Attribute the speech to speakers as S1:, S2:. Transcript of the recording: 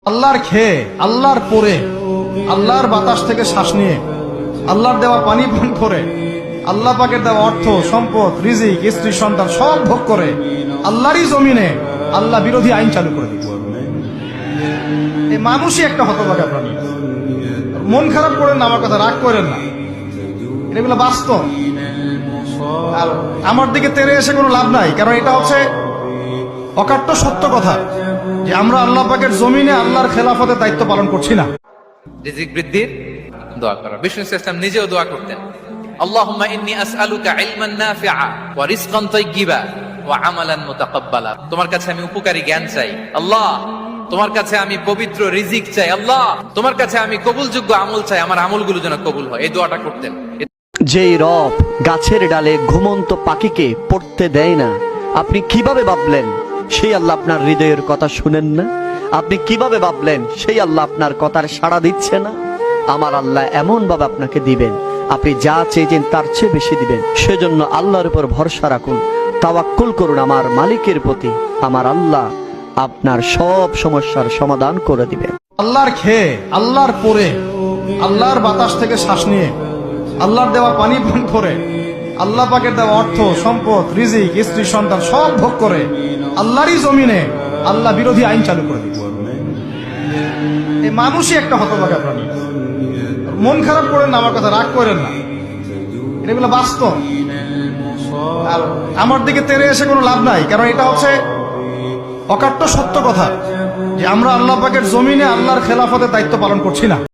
S1: আল্লাহর খেয়ে, আল্লাহর পরে, আল্লাহর বাতাস থেকে শ্বাস নিয়ে, আল্লাহর দেওয়া পানি পান করে, আল্লাহ পাকের দেওয়া অর্থ সম্পদ রিজিক স্ত্রী সন্তান সব ভোগ করে আল্লাহরই জমিনে আল্লাহ বিরোধী আইন চালু করে দিচ্ছে। এই মানুষই একটা হতভাগা প্রাণী। মন খারাপ করেন না, আমার কথা রাগ করেন না, এগুলো বাস্তব। আর আমার দিকে তেরে এসে কোনো লাভ নাই, কারণ এটা হচ্ছে অকাট্য সত্য কথা যে আমরা আল্লাহ পাকের জমিনে আল্লাহর খেলাফতের দায়িত্ব পালন করছি না।
S2: রিজিক বৃদ্ধির দোয়া করা, বিষ্ণু ইসলাম নিজেও দোয়া করতেন, আল্লাহুম্মা ইন্নী আসআলুকা ইলমান নাফিআ ওয়া রিজকান তাইয়্যিবা ওয়া আমালান মুতাকাব্বালা। তোমার কাছে আমি উপকারী জ্ঞান চাই আল্লাহ, তোমার কাছে আমি পবিত্র রিজিক চাই আল্লাহ, তোমার কাছে আমি কবুলযোগ্য আমল চাই, আমার আমলগুলো যেন কবুল হয়। এই দোয়াটা করতেন।
S3: যেই রব গাছের ডালে ঘুমন্ত পাখিকে পড়তে দেয় না, আপনি কিভাবে ভাবলেন সেই আল্লাহ আপনার হৃদয়ের কথা শুনেন না? আপনি কিভাবে ভাবলেন সেই আল্লাহ আপনার কথার সাড়া দিচ্ছে না? আমার আল্লাহ এমন ভাবে আপনাকে দিবেন, আপনি যা চেয়েছেন তার চেয়ে বেশি দিবেন। সেজন্য আল্লাহর উপর ভরসা রাখুন, তাওয়াক্কুল করুন আমার মালিকের প্রতি। আমার আল্লাহ আপনার সব সমস্যার সমাধান করে দিবেন।
S1: আল্লাহর খেয়ে, আল্লাহর পরে, আল্লাহর বাতাস থেকে শ্বাস নিয়ে, আল্লাহর দেওয়া পানি পান করে, আল্লাহ পাকের দেওয়া অর্থ সম্পদ রিজিক স্ত্রী সন্তান সব ভোগ করে আল্লাহরই জমিনে আল্লাহ বিরোধী আইন চালু করে দিচ্ছে। এই মানুষই একটা হতভাগা প্রাণী। মন খারাপ করেন না, আমার কথা রাগ করেন না, এগুলো বাস্তব। আর আমার দিকে তেরে এসে কোনো লাভ নাই, কারণ এটা হচ্ছে অকাট্য সত্য কথা যে আমরা আল্লাহ পাকের জমিনে আল্লাহর খেলাফতের দায়িত্ব পালন করছি না।